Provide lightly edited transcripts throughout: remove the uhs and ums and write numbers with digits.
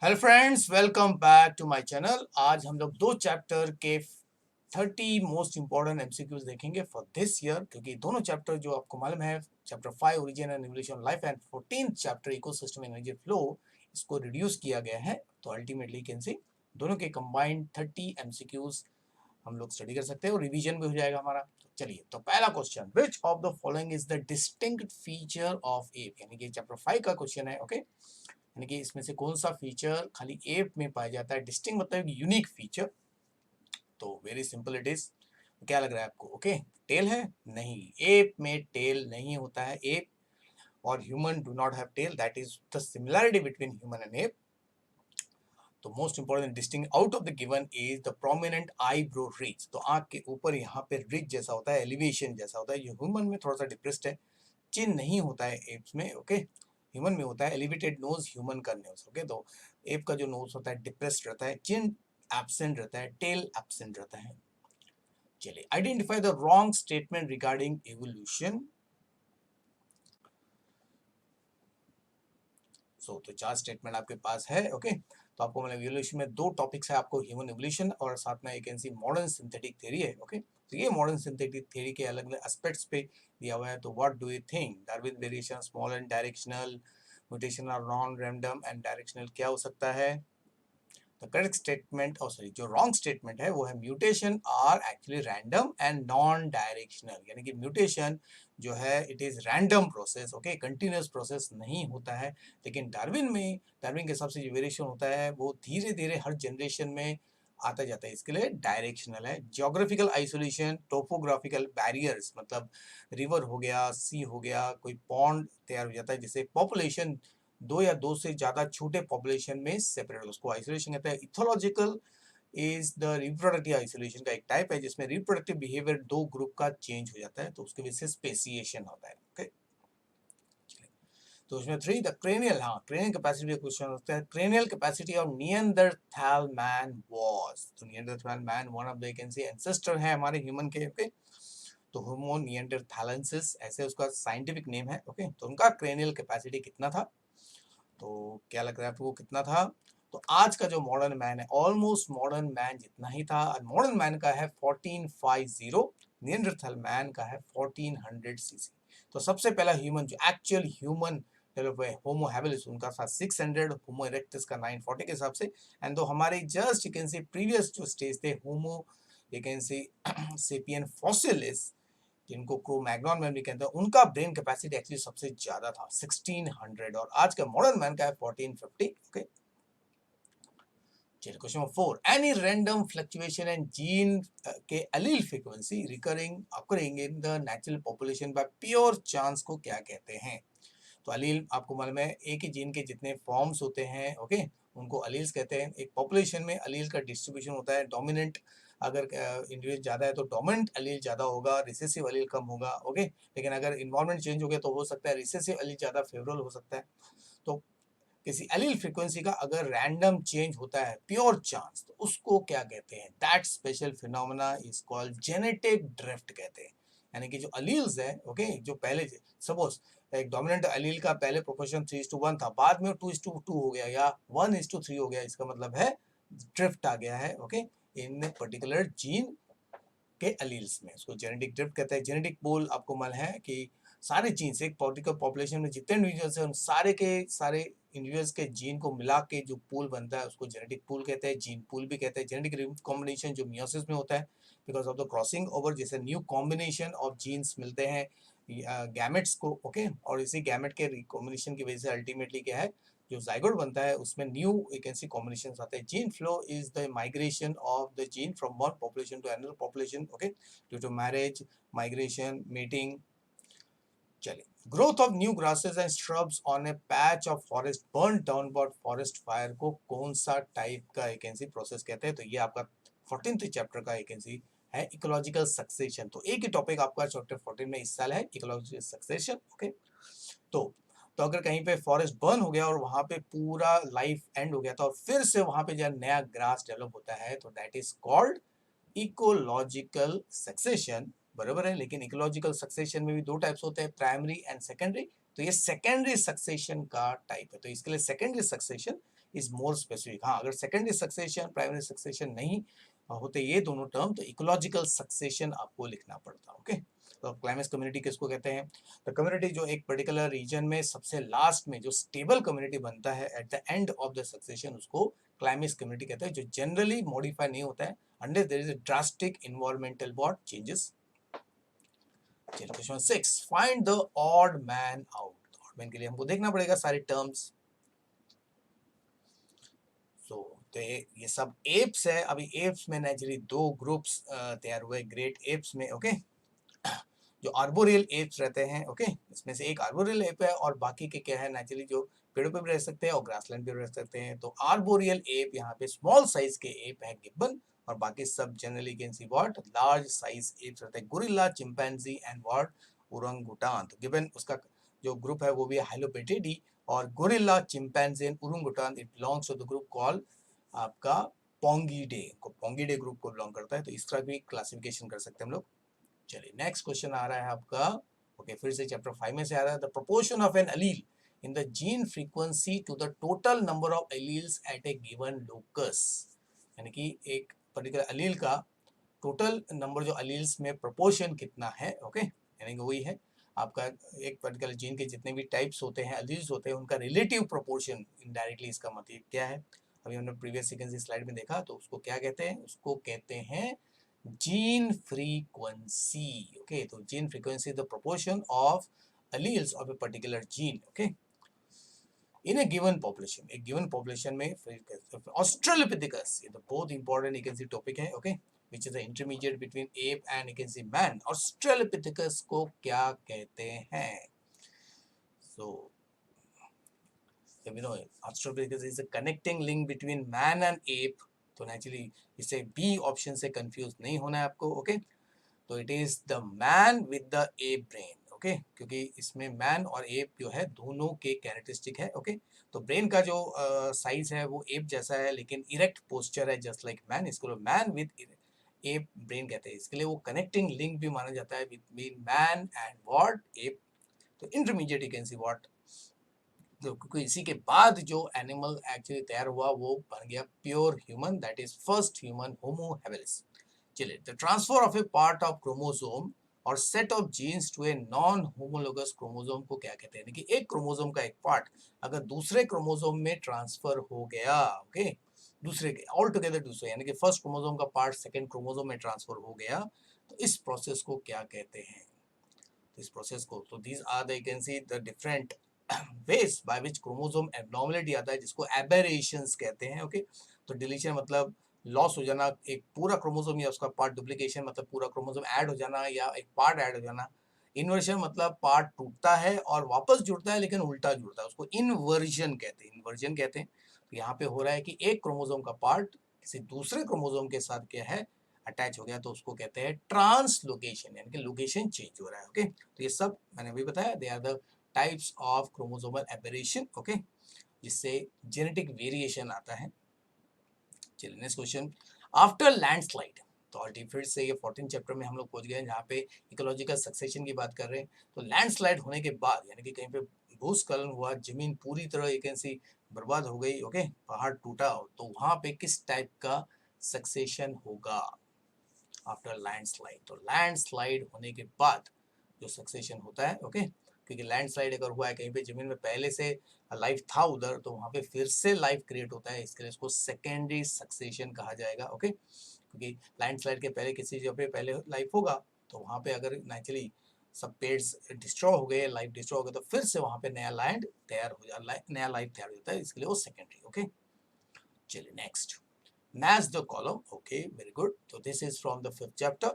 Hello friends, welcome back to my channel. आज हम लोग दो चैप्टर के 30 मोस्ट इंपॉर्टेंट एमसीक्यूज देखेंगे फॉर दिस ईयर, क्योंकि दोनों चैप्टर जो आपको मालूम है, chapter 5 origin and evolution life and 14th chapter ecosystem energy flow, इसको रिड्यूस किया गया है। तो अल्टीमेटली कैन सी दोनों के कंबाइंड 30 एमसीक्यूज हम लोग स्टडी कर सकते हैं और रिवीजन भी हो जाएगा हमारा। तो चलिए, तो पहला question, which of the following is the distinct feature of app, यानी कि चैप्टर 5 का क्वेश्चन है। ओके, यानी कि इसमें से कौन सा फीचर खाली एप में पाया जाता है। डिस्टिंग मतलब यूनिक फीचर। तो वेरी सिंपल इट इज। क्या लग रहा है आपको? ओके, टेल है? नहीं, एप में टेल नहीं होता है। एप और human do not have tail, that is the similarity between human and ape. तो most important distinct out of the given is the prominent eyebrow ridge. तो आंख के ऊपर यहाँ पे रिज जैसा होता है, एलिवेशन जैसा होता है। ये ह्यूमन में थोड़ा सा डिप्रेस्ड है। चिन नहीं होता है एप्स में। ओके, ह्यूमन में होता है। एलिवेटेड नोज ह्यूमन का नोज। ओके, तो एप का जो नोज होता है डिप्रेस्ड रहता है, चिन एब्सेंट रहता है, टेल एब्सेंट रहता है। चलिए, identify the wrong statement regarding evolution. तो चार स्टेटमेंट आपके पास है। ओके, तो आपको मतलब इवोल्यूशन में दो टॉपिक्स है आपको, ह्यूमन इवोल्यूशन और साथ में एक ऐसी मॉडर्न सिंथेटिक थ्योरी है। ओके, तो ये मॉडर्न सिंथेटिक थ्योरी के अलग अलग एस्पेक्ट्स पे दिया हुआ है। तो what do you think, Darwin variation small and directional, mutation और नॉन रैंडम एंड डायरेक्शनल क्या हो सकता है? द करेक्ट स्टेटमेंट, और सॉरी, जो रॉन्ग स्टेटमेंट है वो है mutation are actually random and non directional. यानी कि म्यूटेशन जो है it is random process. Okay, continuous process नहीं होता है। लेकिन डार्विन के हिसाब से जो वेरिएशन होता है वो धीरे धीरे हर जनरेशन में आता जाता है, इसके लिए डायरेक्शनल है। जियोग्राफिकल आइसोलेशन, टोपोग्राफिकल बैरियर्स, मतलब रिवर हो गया, सी हो गया, कोई पॉन्ड तैयार हो जाता है जिससे पॉपुलेशन दो या दो से ज्यादा छोटे पॉपुलेशन में सेपरेट, उसको आइसोलेशन कहते हैं। Ethological is the reproductive isolation का एक टाइप है जिसमें रिप्रोडक्टिव बिहेवियर दो ग्रुप का चेंज हो जाता है, तो उसके वजह से स्पेसिएशन होता है। ओके, तो उसमें थ्री, द क्रेनियल, हाँ, क्रेनियल कैपेसिटी का क्वेश्चन होता है। Cranial capacity of Neanderthal man was, तो Neanderthal man one of the can say ancestor है हमारे ह्यूमन के। ओके, तो होमो नियंडरथैलेंसिस ऐसे उसका साइंटिफिक नेम है। ओके, तो उनका क्रेनियल कैपेसिटी कितना था? तो क्या लग रहा है आपको कितना था? तो आज का जो मॉडर्न मैन है ऑलमोस्ट मॉडर्न मैन जितना ही था। मॉडर्न मैन का है 1450, नियंडरथल मैन का है 1400 सीसी। तो सबसे पहला ह्यूमन जो एक्चुअल ह्यूमन डेवलप हुआ है होमो हैबिलिस, उनका था 600, होमो इरेक्टस का 940 के हिसाब से। एंड तो हमारे जस्ट यू कैन से प्रीवियस जो स्टेज थे होमो यू कैन से सेपियन फॉसिलिस, जिनको क्रो-मैग्नन मैन भी कहते हैं, उनका ब्रेन कैपेसिटी एक्चुअली सबसे ज्यादा था 1600, और आज का मॉडर्न मैन का है 1450। ओके, चलिए question number 4, any random fluctuation and gene के allele frequency recurring occurring in the natural population by pure chance को क्या कहते हैं? तो अलील आपको मालूम है एक ही जीन के जितने फॉर्म्स होते हैं, ओके, उनको अलील्स कहते हैं। एक पॉपुलेशन में अलील का डिस्ट्रीब्यूशन होता है, डोमिनेंट अगर इंडिविजुअल ज्यादा है तो डोमिनेंट अलील ज्यादा होगा, रिसेसिव अलील कम होगा। ओके, लेकिन अगर इन्वायरमेंट चेंज हो गया तो हो सकता है रिसेसिव अलील ज्यादा फेवरेबल हो सकता है। तो किसी एलील फ्रीक्वेंसी का अगर रैंडम चेंज होता है प्योर चांस, तो उसको क्या कहते हैं? That special phenomena is called genetic drift कहते हैं। यानी कि जो अलील्स है, ओके, जो पहले सपोज एक डोमिनेंट अलील का पहले प्रोपोर्शन 3:1 था, बाद में 2:2 हो गया या 1:3 हो गया, इसका मतलब है ड्रिफ्ट आ गया है। ओके, इन पर्टिकुलर जीन के अलील्स में, उसको जेनेटिक ड्रिफ्ट कहते हैं। जेनेटिक पूल आपको मालूम है कि सारे जीन्स एक पर्टिकुलर पॉपुलेशन में जितने इंडिविजुअल्स हैं उन सारे के सारे इंडिविजुअल्स के जीन को मिला के जो पूल बनता है उसको जेनेटिक पूल कहते हैं, जीन पूल भी कहते हैं। जेनेटिक रिकॉम्बिनेशन जो मियोसिस में होता है because of the crossing over, जैसे न्यू कॉम्बिनेशन ऑफ जीन्स मिलते हैं गैमेट्स को। ओके, और इसी गैमेट के रिकॉम्बिनेशन की वजह से अल्टीमेटली क्या है, जो जाइगोट बनता है उसमें न्यू वैकेंसी कॉम्बिनेशन आते हैं। Gene flow is the migration of the gene from one population to another population. Okay, due to marriage, migration, meeting. चलिए, growth of new grasses and shrubs on a patch of forest burn down by forest fire को कौन सा type का vacancy process कहते हैं? तो ये आपका 14th चैप्टर का वैकेंसी है, इकोलॉजिकल सक्सेशन। तो एक ही टॉपिक आपका चैप्टर 14 में इस साल है, इकोलॉजिकल सक्सेशन। ओके, तो अगर कहीं पे फॉरेस्ट बर्न हो गया और वहां पे पूरा लाइफ एंड हो गया था और फिर से वहां पे जब नया ग्रास डेवलप होता है तो that is called ecological succession. बराबर है, लेकिन इकोलॉजिकल सक्सेशन में भी दो टाइप्स होते हैं, प्राइमरी एंड सेकेंडरी। तो ये सेकेंडरी सक्सेशन का टाइप है, तो इसके लिए secondary succession is more specific. हाँ, अगर सेकेंडरी सक्सेशन प्राइमरी सक्सेशन नहीं होते ये दोनों टर्म, तो इकोलॉजिकल सक्सेशन आपको लिखना पड़ता। ओके, तो क्लाइमेक्स कम्युनिटी किसको कहते हैं? तो कम्युनिटी जो एक पर्टिकुलर रीजन में सबसे लास्ट में जो स्टेबल कम्युनिटी बनता है at the end of the succession, उसको क्लाइमेक्स कम्युनिटी कहते हैं, जो जनरली मॉडिफाई नहीं होता है unless there is a drastic environmental what changes। चलो question 6, find the odd man out. Odd man के लिए हमको देखना पड़ेगा सारे टर्म्स। तो ये सब एप्स है। अभी एप्स में नेचुरली दो ग्रुप्स तैयार हुए ग्रेट एप्स में। ओके, जो आर्बोरियल एप्स रहते हैं, ओके, इसमें से एक आर्बोरियल एप है और बाकी के क्या है, नेचुरली जो पेड़ों पे भी रह सकते हैं और ग्रासलैंड पे भी रह सकते हैं। तो आर्बोरियल एप यहाँ पे स्मॉल साइज के एप है गिब्बन, और बाकी सब generally can see what large size apes रहते हैं, gorilla, chimpanzee and what orangutan. तो गिब्बन उसका जो ग्रुप है वो भी हाइलोपेटिडी, और gorilla, chimpanzee and orangutan it belongs to the group call आपका पोंगीडे को, पोंगीडे ग्रुप को बिलोंग करता है। तो इस तरह भी क्लासिफिकेशन कर सकते हैं हम लोग। चलिए नेक्स्ट क्वेश्चन आ रहा है आपका। ओके, फिर से चैप्टर 5 में से आ रहा है। The proportion of an allele in the gene frequency to the total number of alleles at a given locus, यानी कि एक पर्टिकुलर अलील का टोटल नंबर जो अलील्स में प्रोपोर्शन कितना है। ओके, यानी कि वही है आपका एक पर्टिकुलर जीन के जितने भी टाइप्स होते हैं, अलील्स होते हैं, उनका रिलेटिव प्रोपोर्शन। इनडायरेक्टली इसका मतलब क्या है, अभी हमने प्रीवियस सीक्वेंस स्लाइड में देखा। तो उसको क्या कहते हैं? उसको कहते हैं जीन फ्रीक्वेंसी। ओके, तो gene frequency the proportion of alleles of a particular gene। okay, in a given population, एक given population में Australopithecus, ये तो बहुत important you can see topic है। okay, which is the intermediate between ape and you can see man। Australopithecus को क्या कहते हैं? so you know Australopithecus is a connecting link between man and ape। तो naturally इसे B option से confuse नहीं होना है आपको। ओके, तो it is the man with the app brain. Okay, क्योंकि इसमें मैन और एप जो है दोनों के कैरेक्टरिस्टिक है। ओके, तो ब्रेन का जो साइज है वो एप जैसा है, लेकिन इरेक्ट पोस्चर है जस्ट लाइक मैन। इसको मैन विद एप ब्रेन कहते हैं। इसके लिए वो कनेक्टिंग लिंक भी माना जाता है between man and what ape. तो intermediate you can see what, क्योंकि इसी के बाद जो एनिमल एक्चुअली तैयार हुआ वो बन गया pure human, that is first human Homo habilis. चलिए, the transfer of a part of chromosome और set of genes to a non homologous chromosome को क्या कहते हैं? यानी कि एक क्रोमोसोम का एक पार्ट अगर दूसरे क्रोमोसोम में ट्रांसफर हो गया, ओके, दूसरे के ऑल टुगेदर दूसरे, यानी कि फर्स्ट क्रोमोसोम का पार्ट सेकंड क्रोमोसोम में ट्रांसफर हो गया, तो इस प्रोसेस को क्या कहते हैं? इस प्रोसेस को, तो these are the you can see the different ways by which chromosome abnormality आता है, जिसको एबेरेशंस कहते हैं। ओके, तो डिलीशन मतलब लॉस हो जाना एक पूरा क्रोमोसोम या उसका पार्ट, डुप्लीकेशन मतलब पूरा क्रोमोसोम ऐड हो जाना या एक पार्ट ऐड हो जाना, इन्वर्जन मतलब पार्ट टूटता है और वापस जुड़ता है लेकिन उल्टा जुड़ता है, उसको इन्वर्जन कहते हैं। इन्वर्जन कहते हैं। तो यहाँ पे हो रहा है कि एक क्रोमोसोम का पार्ट किसी दूसरे क्रोमोसोम के साथ क्या है अटैच हो गया, तो उसको कहते हैं ट्रांसलोकेशन, यानी कि लोकेशन चेंज हो रहा है। ओके, तो ये सब मैंने अभी बताया, they are the types of chromosomal aberration. Okay, जिससे जेनेटिक वेरिएशन आता है। चलिए नेक्स्ट क्वेश्चन, आफ्टर लैंडस्लाइड। तो ऑलरेडी फिर से ये 14 चैप्टर में हम लोग पहुंच गए हैं जहाँ पे इकोलॉजिकल सक्सेशन की बात कर रहे हैं। तो लैंडस्लाइड होने के बाद, यानी कि कहीं पे भूस्खलन हुआ, जमीन पूरी तरह एक ऐसी बर्बाद हो गई, ओके, पहाड़ टूटा, तो वहां पे किस टाइप का सक्सेशन होगा आफ्टर लैंडस्लाइड? तो लैंडस्लाइड होने के बाद जो सक्सेशन होता है, ओके, क्योंकि लैंडस्लाइड अगर हुआ है कहीं पे जमीन में पहले से लाइफ था उधर, तो वहां पे फिर से लाइफ क्रिएट होता है, इसके लिए इसको सेकेंडरी सक्सेशन कहा जाएगा। ओके, क्योंकि लैंडस्लाइड के पहले किसी जगह पे पहले लाइफ होगा, तो वहां पे अगर नेचुरली सब पेड्स डिस्ट्रॉय हो गए, लाइफ डिस्ट्रॉय हो गए, तो फिर से वहां पे नया लैंड तैयार हो जाता, नया लाइफ तैयार हो जाता है, इसके लिए वो सेकेंडरी। ओके, चलिए next, match the column। okay, very good। so this is from the 5th chapter।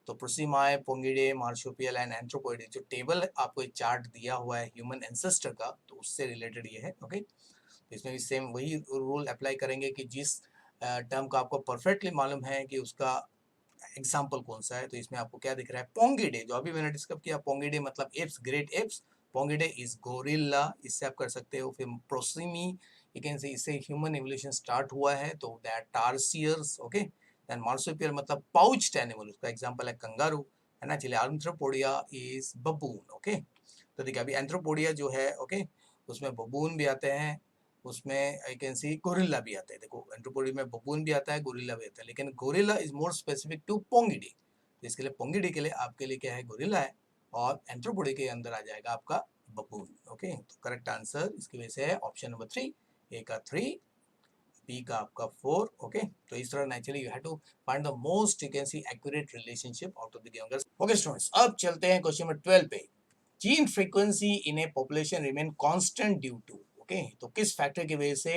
तो प्रोसीमाए, पोंगिडे, मार्शोपियल एंड एंथ्रोपोइड, जो टेबल आपको एक चार्ट दिया हुआ है ह्यूमन एंसेस्टर का, तो उससे रिलेटेड ये है। ओके, तो इसमें भी सेम वही रूल अप्लाई करेंगे कि जिस टर्म का आपको परफेक्टली मालूम है कि उसका एग्जाम्पल कौन सा है। तो इसमें आपको क्या दिख रहा है? पोंगिडे, जो अभी मैंने डिस्कस किया, पोंगिडे मतलब apes, great apes, Pongidae is gorilla, इससे आप कर सकते हो। फिर प्रोसीमी, यू कैन से इससे ह्यूमन एवोल्यूशन स्टार्ट हुआ है, तो दैट टार्सियर्स। ओके, देन मार्सुपियल मतलब पाउच्ड एनिमल, उसका एग्जांपल है कंगारू, है ना। चलिए, एंथ्रोपोडिया इज बबून। ओके, तो देखिए अभी एंथ्रोपोडिया जो है, ओके, उसमें बबून भी आते हैं, उसमें आई कैन सी गोरिल्ला भी आता है। देखो एंथ्रोपोडी में बबून भी आता है, गोरिल्ला भी आता है, लेकिन gorilla is more specific to Pongidae. तो इसके लिए पोंगिडी के लिए आपके लिए क्या है, गोरिल्ला है, और एंथ्रोपोडी के अंदर आ जाएगा आपका बबून। ओके, तो करेक्ट आंसर इसकी वजह से है ऑप्शन नंबर 3, ए का 3, बी का आपका 4। ओके, तो इस तरह naturally you have to find the most you can see accurate relationship out of the given. Okay students, अब चलते हैं क्वेश्चन नंबर 12 पे। Gene frequency in a population remain constant due to. Okay, तो किस factor की वजह से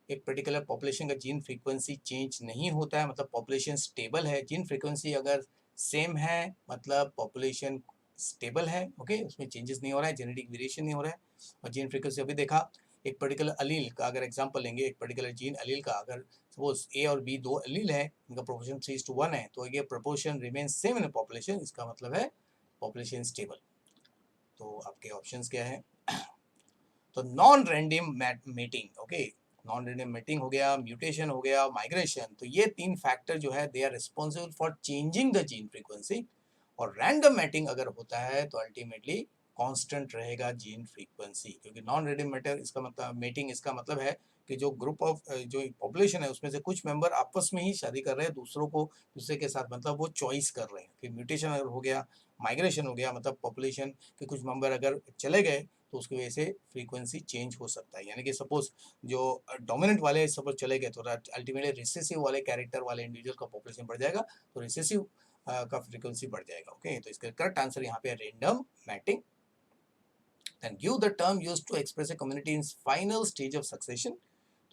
एक पर्टिकुलर पॉपुलेशन का जीन फ्रीक्वेंसी चेंज नहीं होता है, मतलब पॉपुलेशन स्टेबल है। जीन फ्रीक्वेंसी अगर सेम है मतलब पॉपुलेशन स्टेबल है। ओके, उसमें चेंजेस नहीं हो रहा है, जेनेटिक वेरिएशन नहीं हो रहा है। और जीन फ्रीक्वेंसी अभी देखा, एक पर्टिकुलर अलील का अगर एग्जांपल लेंगे, एक पर्टिकुलर जीन अलील का अगर सपोज ए और बी दो अलील है, इनका प्रोपोर्शन 3:1 है, तो ये proportion remain same in population, इसका मतलब है पॉपुलेशन स्टेबल। तो आपके ऑप्शंस क्या है? तो non random mating. Okay, non random mating हो गया, म्यूटेशन हो गया, माइग्रेशन, तो ये 3 फैक्टर जो है they are responsible for changing the gene frequency. और रैंडम मैटिंग अगर होता है तो अल्टीमेटली कांस्टेंट रहेगा जीन फ्रीक्वेंसी, क्योंकि नॉन रैंडम मैटर इसका मतलब मेटिंग, इसका मतलब है कि जो ग्रुप ऑफ जो पॉपुलेशन है उसमें से कुछ मेंबर आपस में ही शादी कर रहे हैं, दूसरों को दूसरे के साथ, मतलब वो चॉइस कर रहे हैं। फिर म्यूटेशन अगर हो गया, माइग्रेशन हो गया, मतलब पॉपुलेशन के कुछ मेंबर अगर चले गए तो उसकी वजह से फ्रीक्वेंसी चेंज हो सकता है। यानी कि सपोज जो डोमिनेंट वाले सपोज चले गए तो अल्टीमेटली रिसेसिव वाले कैरेक्टर वाले इंडिविजुअल का पॉपुलेशन बढ़ जाएगा, तो रिसेसिव का फ्रीक्वेंसी बढ़ जाएगा। ओके, तो इसका करेक्ट आंसर यहाँ पे random mating. Then give the term used to express a community in final stage of succession.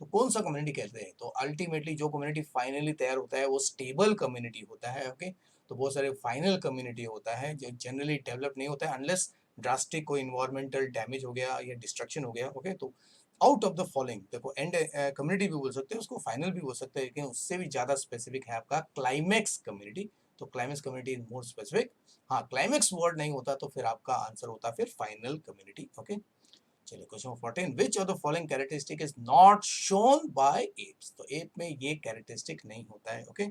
तो कौन सा कम्युनिटी कहते हैं? तो अल्टीमेटली जो कम्युनिटी फाइनली तैयार होता है वो स्टेबल कम्युनिटी होता है। ओके, तो बहुत सारे फाइनल कम्युनिटी होता है जो जनरली डेवलप नहीं होता है अनलेस ड्रास्टिक कोई इन्वायरमेंटल डैमेज हो गया या डिस्ट्रक्शन हो गया। ओके, तो आउट ऑफ द फॉलोइंग, देखो एंड कम्युनिटी भी बोल सकते हैं उसको, फाइनल भी बोल सकते हैं, लेकिन उससे भी ज्यादा स्पेसिफिक है आपका क्लाइमेक्स कम्युनिटी। तो climax community is more specific. हाँ, क्लाइमेक्स वर्ड नहीं होता तो फिर आपका आंसर होता फिर फाइनल कम्युनिटी। ओके, चलिए question number 14, which of the following characteristic is not shown by apps. तो एप में ये कैरेक्टरिस्टिक नहीं होता है। ओके,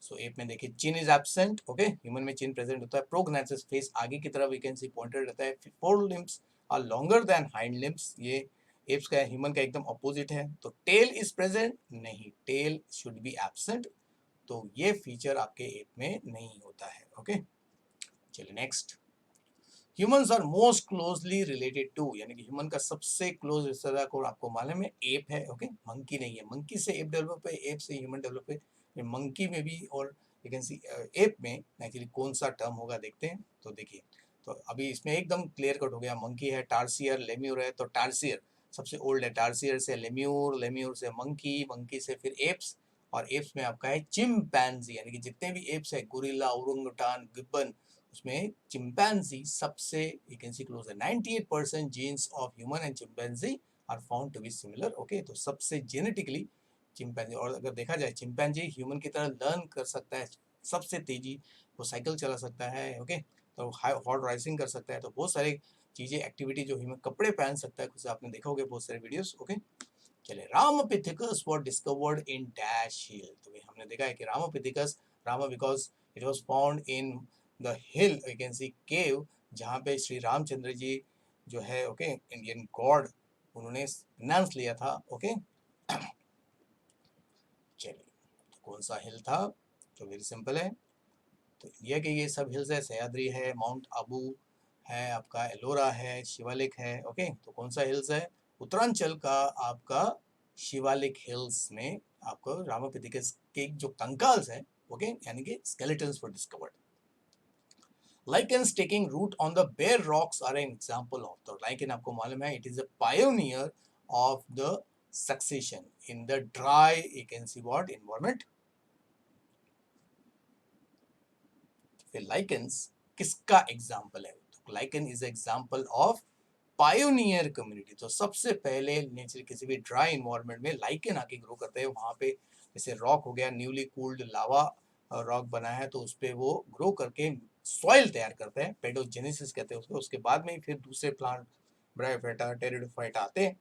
सो एप में देखिए चिन इज एब्सेंट। ओके, ह्यूमन में चिन प्रेजेंट होता है। प्रोग्नेसिस फेस आगे की तरफ वी कैन सी पॉइंटेड रहता है। Fore limbs are longer than hind limbs, ये एप्स का ह्यूमन का एकदम अपोजिट है। तो टेल इज प्रेजेंट, नहीं, टेल शुड बी एब्सेंट, तो ये फीचर आपके एप में नहीं होता है। ओके, चलिए next, humans are most closely related to, यानी कि ह्यूमन का सबसे क्लोज रिश्तेदार को आपको मालूम है एप है। ओके, मंकी नहीं है, मंकी से एप डेवलप है, एप से ह्यूमन डेवलप है। मंकी में भी और यू कैन सी एप में एक्चुअली कौन सा टर्म होगा देखते हैं। तो देखिए, तो अभी इसमें एकदम क्लियर कट हो गया, मंकी है, टार्सियर, लेम्यूर है। तो टार्सियर सबसे ओल्ड है, टार्सियर से लेम्यूर, लेम्यूर से मंकी, मंकी से फिर एप्स, और एप्स में आपका है चिंपैंजी। यानी कि जितने भी एप्स है, गोरिल्ला, ओरंगुटान, गिब्बन, उसमें चिंपैंजी सबसे यू कैन सी क्लोज है। 98% genes of human and chimpanzee are found to be similar. Okay, तो सबसे जेनेटिकली चिंपैंजी, और अगर देखा जाए चिंपैंजी ह्यूमन की तरह लर्न कर सकता है, सबसे तेजी, वो साइकिल चला सकता है। ओके, तो हॉर्स राइसिंग कर सकता है, तो बहुत सारी चीजें एक्टिविटी जो ह्यूमन, कपड़े पहन सकता है, कुछ आपने देखा होगा बहुत सारे वीडियोस। ओके, चलिए, Ramapithecus was discovered in dash hill. तो हमने देखा है कि Ramapithecus, Rama because it was found in the hill, you can see cave, जहाँ पे श्री रामचंद्र जी जो है, ओके, इंडियन गॉड, उन्होंने संन्यास लिया था। ओके, चलिए, तो कौन सा हिल था? तो वेरी सिंपल है, तो इंडिया के ये सब हिल्स है, सह्याद्री है, माउंट आबू है, आपका एलोरा है, शिवालिक है। ओके, तो कौन सा हिल्स है? उत्तरांचल का आपका शिवालिक हिल्स में आपको रामापिथिकस के जो कंकाल्स हैं, ओके, यानी कि skeletons were discovered. Lichens taking root on the bare rocks are an example of, तो lichen आपको मालूम है it is a pioneer of the succession in the dry, you can see what, environment। फिर lichens किसका example है? तो lichen is example of pioneer community. तो सबसे पहले नेचर किसी भी ड्राई इन्वायरमेंट में लाइकेन आके ग्रो करते हैं, वहां पे जैसे रॉक हो गया, न्यूली कूल्ड लावा रॉक बना है, तो उस पर वो ग्रो करके सॉइल तैयार करते हैं, पेडोजेनेसिस कहते हैं उसको। उसके बाद में फिर दूसरे प्लांट, ब्रायोफाइटा, टेरिडोफाइटा आते हैं,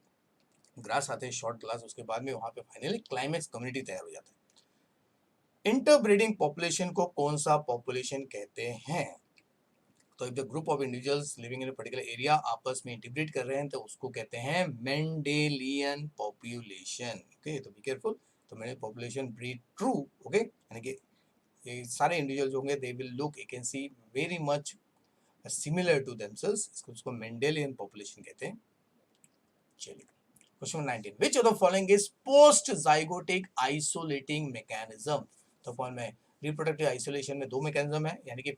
ग्रास आते हैं, शॉर्ट ग्रास, उसके बाद में वहां पे फाइनली क्लाइमेक्स कम्युनिटी तैयार हो जाता है। इंटरब्रीडिंग पॉपुलेशन को कौन सा पॉपुलेशन कहते हैं? तो the group of individuals living in particular area आपस में इंटीग्रेट कर रहे हैं तो उसको कहते हैं मेंडेलियन पॉपुलेशन। ओके, तो बी केयरफुल। तो मेरे पॉपुलेशन ब्रीड ट्रू। ओके, यानी कि ये सारे इंडिविजुअल जो होंगे they will look you can see very much similar to themselves, उसको मेंडेलियन पॉपुलेशन कहते हैं। चलिए question 19, which of the following is post zygotic isolating mechanism? तो पॉइंट में रिप्रोडक्टिव आइसोलेशन में दो मैकेनिज्म है, यानी कि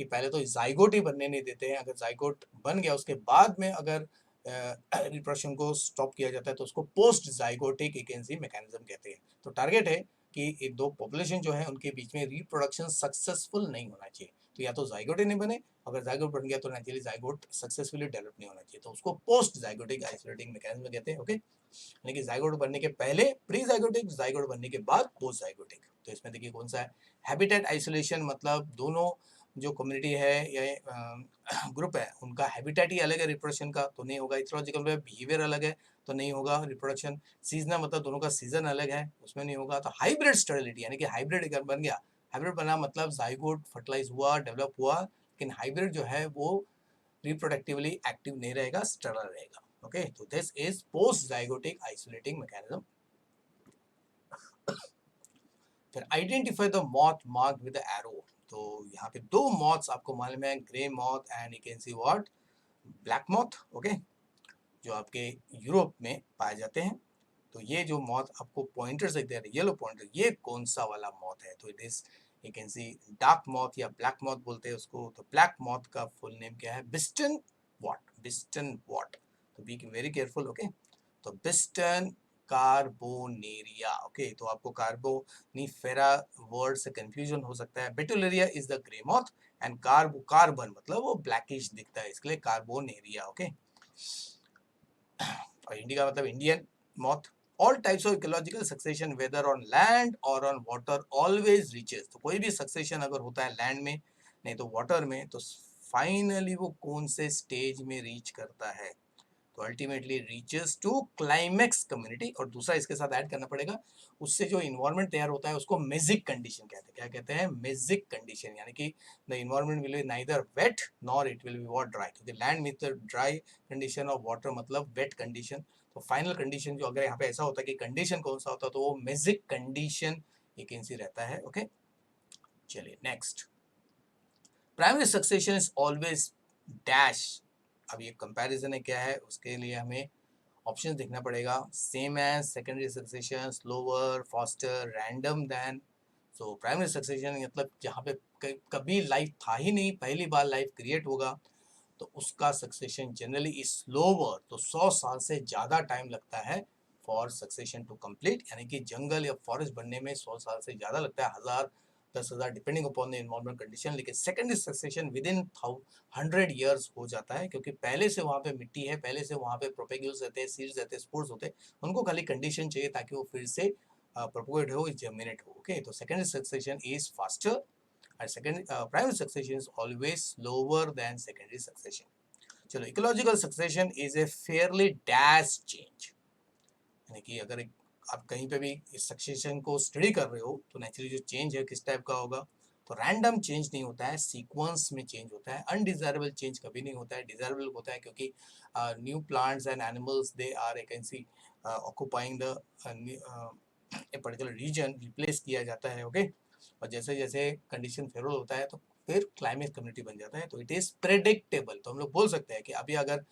पहले तो जाइगोट ही बनने नहीं देते हैं, अगर जाइगोट बन गया उसके बाद में अगर रिप्रोडक्शन को स्टॉप किया जाता है तो उसको पोस्ट जाइगोटिक एकेंसी मैकेनिज्म कहते हैं। तो टारगेट है कि ये दो पॉपुलेशन जो है उनके बीच में रिप्रोडक्शन सक्सेसफुल नहीं होना चाहिए, तो या तो जाइगोट ही नहीं बने, अगर जाइगोट बन गया तो नेचुरली जाइगोट सक्सेसफुली डेवलप नहीं होना चाहिए, तो उसको पोस्ट जाइगोटिक आइसोलेटिंग मैकेनिज्म कहते हैं। ओके, यानी कि जाइगोट बनने के पहले प्री जाइगोटिक, जाइगोट बनने के बाद पोस्ट जाइगोटिक। तो इसमें देखिए कौन सा है, हैबिटेट आइसोलेशन, मतलब दोनों जो कम्युनिटी है या ग्रुप है उनका हैबिटेट ही अलग है रिप्रोडक्शन का, तो नहीं होगा। इथोलॉजिकल बिहेवियर अलग है तो नहीं होगा रिप्रोडक्शन। सीजनल मतलब दोनों का सीजन अलग है, उसमें नहीं होगा। तो हाइब्रिड स्टेरिलिटी, यानी कि हाइब्रिड अगर बन गया, हाइब्रिड बना मतलब जाइगोट फर्टिलाइज हुआ, डेवलप हुआ, लेकिन हाइब्रिड जो है वो रिप्रोडक्टिवली एक्टिव नहीं रहेगा, स्टेरल रहेगा। ओके, तो this is post zygotic isolating mechanism. फिर identify the moth marked with the arrow. तो यहाँ पे दो मॉथ्स आपको मालूम है, grey moth and you can see what, black moth. Okay, जो आपके यूरोप में पाए जाते हैं। तो ये जो मॉथ आपको पॉइंटर से दे रहे, येलो पॉइंटर, ये कौन सा वाला मॉथ है? तो it is you can C dark moth या ब्लैक मॉथ बोलते हैं उसको। तो ब्लैक मॉथ का फुल नेम क्या है? बिस्टन वॉट, बिस्टन वॉट। तो बी वेरी केयरफुल। ओके, तो बिस्टन कार्बोनेरिया। ओके, तो आपको कार्बोनीफेरा वर्ड से कंफ्यूजन हो सकता है। Betularia is the grey moth and carbon मतलब वो ब्लैकिश दिखता है, इसके लिए कार्बोनेरिया। ओके, और इंडिका मतलब Indian moth. All types of ecological succession whether on land और ऑन वाटर ऑलवेज रीचेस। तो कोई भी सक्सेशन अगर होता है लैंड में नहीं तो वाटर में, तो फाइनली वो कौन से स्टेज में रीच करता है? तो ultimately reaches to climax community. और दूसरा इसके साथ ऐड करना पड़ेगा, उससे जो इन्वायरमेंट तैयार होता है उसको मेजिक कंडीशन कहते हैं। क्या कहते हैं? मेजिक कंडीशन, यानी कि the environment will be neither wet nor it will be what dry, क्योंकि लैंड में तो ड्राई कंडीशन और वाटर मतलब वेट कंडीशन। तो फाइनल कंडीशन जो अगर यहाँ पे ऐसा होता है कि कंडीशन कौन सा होता है तो वो मेजिक कंडीशन वैकेंसी रहता है। ओके, चलिए next, primary succession is always dash. अब ये कंपैरिजन है क्या है, उसके लिए हमें ऑप्शंस देखना पड़ेगा। Same as secondary succession, slower, faster, random then. So primary succession मतलब जहाँ पे कभी लाइफ था ही नहीं, पहली बार लाइफ क्रिएट होगा, तो उसका सक्सेशन जनरली इज स्लोवर। तो 100 साल से ज़्यादा टाइम लगता है फॉर सक्सेशन टू कंप्लीट, यानी कि जंगल या फॉरेस्ट बनने में 100 साल से ज़्यादा लगता है, 1000 10,000 depending upon the environment condition. लेकिन secondary succession within 100 years हो जाता है, क्योंकि पहले से वहाँ पे मिट्टी है, पहले से वहाँ पे प्रोपेग्यूल्स रहते हैं, सीड्स रहते हैं, स्पोर्स होते हैं, उनको खाली कंडीशन चाहिए ताकि वो फिर से प्रोपोगेट हो, जर्मिनेट हो। ओके, तो secondary succession is faster and second primary succession is always slower than secondary succession. चलो, ecological succession is a Fairlie dash change, यानी कि अगर आप कहीं पे भी इस सक्सेशन को स्टडी कर रहे हो तो नेचुरली जो चेंज है किस टाइप का होगा? तो रैंडम चेंज नहीं होता है, सीक्वेंस में चेंज होता है। अनडिजायरेबल चेंज कभी नहीं होता है, डिजायरेबल होता है, क्योंकि new plants and animals they are a can see occupying the a particular region, replace किया जाता है। ओके, और जैसे जैसे कंडीशन फेवरेबल होता है तो फिर क्लाइमेट कम्युनिटी बन जाता है, तो इट इज प्रेडिक्टेबल। तो हम लोग बोल सकते हैं कि अभी अगर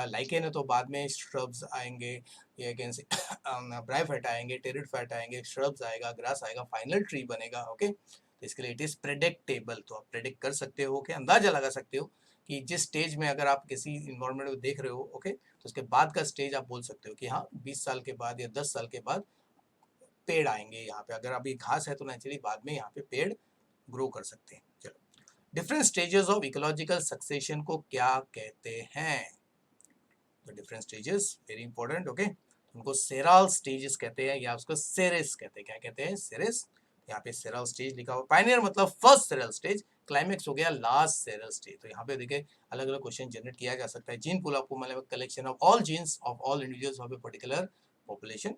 लाइकेन है तो बाद में श्रब्स आएंगे, या कैन से ब्रायोफाइट आएंगे, टेरिडोफाइट आएंगे, श्रब्स आएगा, ग्रास आएगा, फाइनल ट्री बनेगा। ओके, तो इसके लिए इट इज प्रेडिक्टेबल। तो आप प्रेडिक्ट कर सकते हो, कि अंदाजा लगा सकते हो कि जिस स्टेज में अगर आप किसी इन्वायरमेंट को देख रहे हो, ओके, तो उसके बाद का स्टेज आप बोल सकते हो कि हाँ 20 साल के बाद या 10 साल के बाद पेड़ आएंगे यहाँ पे। अगर अभी घास है तो नेचुरली बाद में यहाँ पे पेड़ ग्रो कर सकते हैं। चलो, different stages of ecological succession को क्या कहते हैं? तो different stages very important. Okay, उनको सेराल स्टेजेस कहते हैं या उसको सेरेस कहते हैं। क्या कहते हैं? सेरेस। यहाँ पे सेरल स्टेज लिखा हुआ, पायनियर मतलब फर्स्ट सेरल स्टेज, क्लाइमेक्स हो गया लास्ट सेरल स्टेज। तो यहाँ पे देखिए अलग अलग क्वेश्चन जनरेट किया जा सकता है। जीन पूल आपको मतलब collection of all genes of all individuals of a particular population.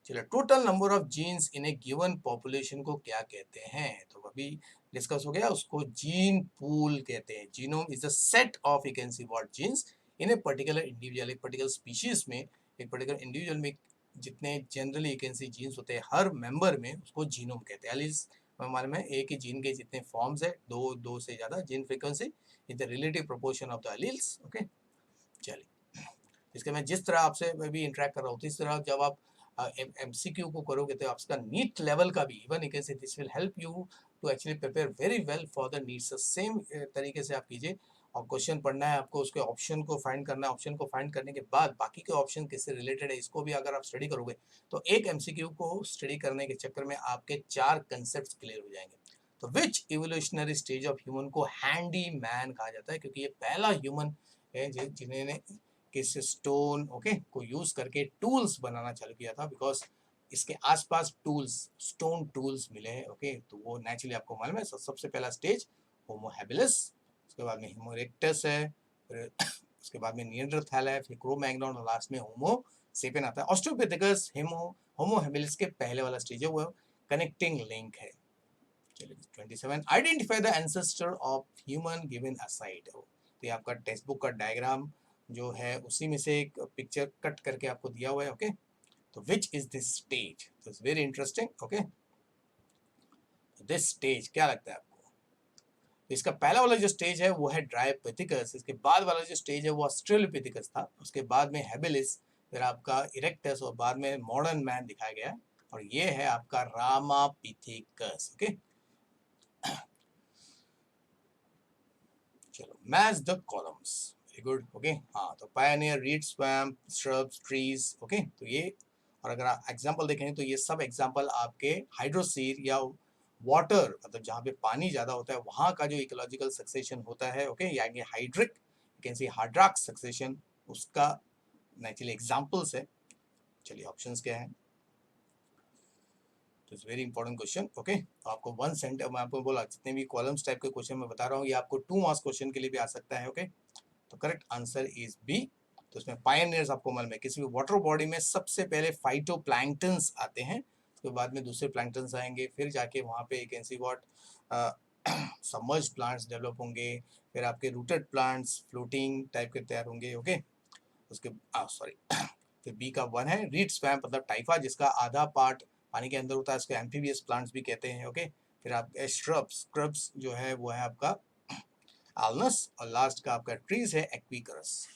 चलो, total number of genes in a given population को क्या कहते हैं? तो अभी डिस्कस हो गया, उसको जीन पूल कहते हैं। Genome is the set of, you can see what, genes in a particular individual, एक पर्टिकुलर स्पीशीज में, एक पर्टिकुलर इंडिविजुअल में जितने generally you can see genes होते हैं हर मेंबर में, उसको जीनोम कहते हैं। एलिस मालूम है, एक ही जीन के जितने फॉर्म्स है, दो से ज्यादा, gene frequency is the relative proportion of the alleles. Okay, चलिए, इसके मैं जिस तरह आपसे मैं भी इंटरेक्ट कर रहा हूँ, इस तरह जब आप MCQ को करोगे तो आपका नीट लेवल का भी, even you can say this will help you to actually prepare very well for the NEETs. Same तरीके से आप कीजिए, और क्वेश्चन पढ़ना है आपको, उसके ऑप्शन को फाइंड करना है, ऑप्शन को फाइंड करने के बाद बाकी के ऑप्शन किससे रिलेटेड है इसको भी अगर आप स्टडी करोगे तो एक MCQ को स्टडी करने के चक्कर में आपके 4 कंसेप्ट क्लियर हो जाएंगे। तो विच इवोल्यूशनरी स्टेज ऑफ ह्यूमन को हैंडी मैन कहा जाता है? क्योंकि ये पहला ह्यूमन है जिन्होंने किस स्टोन ओके को यूज करके टूल्स बनाना चालू किया था, बिकॉज इसके आसपास टूल्स, स्टोन टूल्स मिले हैं। ओके, तो वो नेचुरली आपको मालूम है, सबसे पहला स्टेज होमो हैबिलिस, उसके बाद में होमो इरेक्टस है, फिर उसके बाद में निएंडरथैल है, फिर क्रो-मैग्नन, और लास्ट में होमो सेपियन आता है। ऑस्ट्रोपिथेकस होमो हैबिलिस के पहले वाला स्टेज है, वो कनेक्टिंग लिंक है। चलिए, 27, identify the ancestor of human given a site. तो ये आपका टेक्स्ट बुक का डायग्राम जो है उसी में से एक पिक्चर कट करके आपको दिया हुआ है। ओके, तो विच इज दिस स्टेज? तो it's very interesting. Okay, this stage क्या लगता है आपको? तो इसका पहला वाला जो स्टेज है वो है ड्रायोपिथिकस, इसके बाद वाला जो स्टेज है वो ऑस्ट्रेलोपिथिकस था, उसके बाद में हैबिलिस, फिर आपका इरेक्टस, और बाद में मॉडर्न मैन दिखाया गया है, और ये है आपका रामापिथिकस। ओके, चलो, match the columns, very good. Okay, हाँ, तो Pioneer, read, swamp, shrubs, trees. Okay, तो ये, और अगर आप एग्जांपल देखेंगे तो ये सब एग्जांपल आपके हाइड्रोसीर या वाटर, मतलब जहाँ पे पानी ज्यादा होता है वहाँ का जो इकोलॉजिकल सक्सेशन होता है, ओके, यानी hydric, you can see hydrarch succession, उसका नेचुरल एग्जांपल्स है। चलिए, ऑप्शंस क्या है? तो it's very important question. Okay, तो आपको वन सेंटर, मैं आपको बोला जितने भी कॉलम्स टाइप के क्वेश्चन मैं बता रहा हूँ ये आपको 2 मार्क्स क्वेश्चन के लिए भी आ सकता है। ओके, तो करेक्ट आंसर इज बी। तो इसमें पायनियर्स आपको मालूम है, किसी भी वाटर बॉडी में सबसे पहले फाइटोप्लैंक्टन्स आते हैं, उसके बाद में दूसरे प्लैंक्टन्स आएंगे, फिर जाके वहाँ पे you can see what submerged plants develop होंगे, फिर आपके रूटेड प्लांट्स फ्लोटिंग टाइप के तैयार होंगे। ओके, उसके सॉरी फिर बी का 1 है रीड स्वैम्प, मतलब टाइफा, जिसका आधा पार्ट पानी के अंदर होता है, उसको एम्फीबियस प्लांट्स भी कहते हैं। ओके, फिर आपके श्रब्स, स्क्रब्स जो है वो है आपका आल्नस, और लास्ट का आपका ट्रीज है एक्विकरस।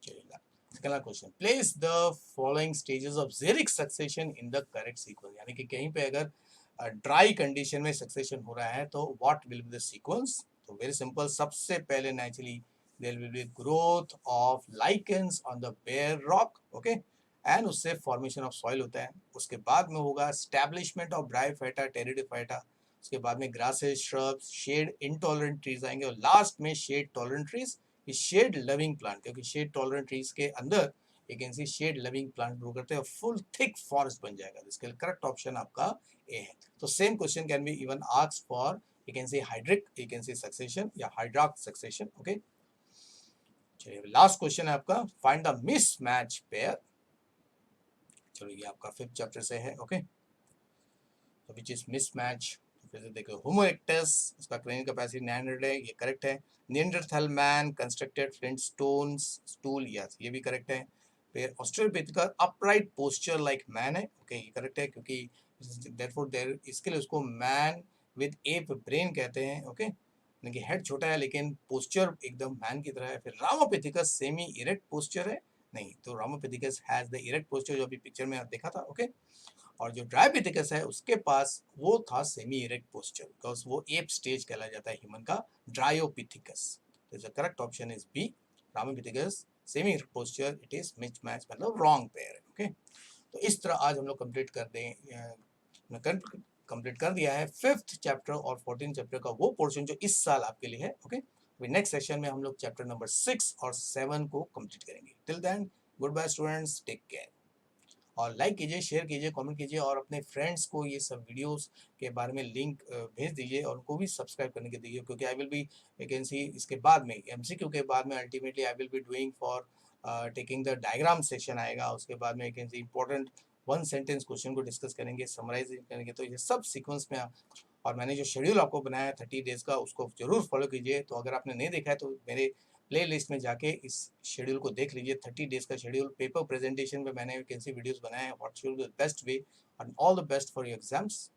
चलिए, अगला question, place the following stages of xeric succession in the correct sequence, यानी कि कहीं पे अगर ड्राई कंडीशन में सक्सेशन हो रहा है तो what will be the sequence? तो वेरी सिंपल, सबसे पहले naturally there will be growth of lichens on the bare rock, okay, and उससे फॉर्मेशन ऑफ सॉइल होता है। उसके बाद में होगा एस्टैब्लिशमेंट ऑफ ब्रायोफाइटा, टेरिडोफाइटा, उसके बाद में grasses, shrubs, shade intolerant trees आएंगे, और लास्ट में shade tolerant trees, shade loving plant, क्योंकि शेड टॉलरेंट ट्रीज के अंदर you can see shade loving plant grow करते हैं, फुल थिक फॉरेस्ट बन जाएगा। इसके लिए करेक्ट ऑप्शन आपका ए है। तो same question can be even asked for you can C hydric, you can C succession या हाइड्रॉक सक्सेशन। ओके, चलिए, लास्ट क्वेश्चन है आपका, फाइंड द मिसमैच पेयर। चलो, ये आपका 5th चैप्टर से है। ओके, तो विच इज मिसमैच? फिर से देखो, होमो इरेक्टस, उसका क्रेनियल कैपेसिटी 900 है, ये करेक्ट है। Neanderthal man constructed flint stones stool, yes, ये भी करेक्ट है। फिर Australopithecus upright posture like man है, ओके, ये करेक्ट है, क्योंकि देयरफॉर देयर, इसके लिए उसको मैन विद एप ब्रेन कहते हैं। ओके, यानी कि हेड छोटा है लेकिन पोस्चर एकदम मैन की तरह है। फिर रामोपिथेकस सेमी इरेक्ट पोस्चर है, नहीं, तो रामोपिथेकस हैज द इरेक्ट पोस्चर जो अभी पिक्चर में आप देखा था। ओके, और जो ड्रायोपिथेकस है उसके पास वो था सेमी इरेक्ट पोस्चर, बिकॉज वो एप स्टेज कहला जाता है ह्यूमन का, ड्रायोपिथेकस। तो the correct option is B, Ramapithecus semi erect posture, it is mismatch, मतलब रॉन्ग पेयर है। ओके, तो इस तरह आज हम लोग कंप्लीट कर दें, कंप्लीट कर दिया है 5th चैप्टर और 14th चैप्टर का वो पोर्शन जो इस साल आपके लिए है। ओके, नेक्स्ट सेशन में हम लोग चैप्टर नंबर 6 और 7 को कंप्लीट करेंगे। Till then, good bye students, take care. और लाइक कीजिए, शेयर कीजिए, कमेंट कीजिए और अपने फ्रेंड्स को ये सब वीडियोस के बारे में लिंक भेज दीजिए और उनको भी सब्सक्राइब करने के दीजिए, क्योंकि आई विल बी वैकेंसी इसके बाद में एमसीक्यू के बाद में ultimately I will be doing for taking the diagram section आएगा, उसके बाद में vacancy important one sentence question को डिस्कस करेंगे, समराइज करेंगे। तो ये सब सीक्वेंस में और मैंने जो शेड्यूल आपको बनाया है 30 डेज़ का, उसको ज़रूर फॉलो कीजिए। तो अगर आपने नहीं देखा है तो मेरे प्लेलिस्ट में जाके इस शेड्यूल को देख लीजिए। 30 डेज़ का शेड्यूल, पेपर प्रेजेंटेशन में मैंने वैकेंसी वीडियोस बनाए हैं, what should be the best way, and all the best for your exams.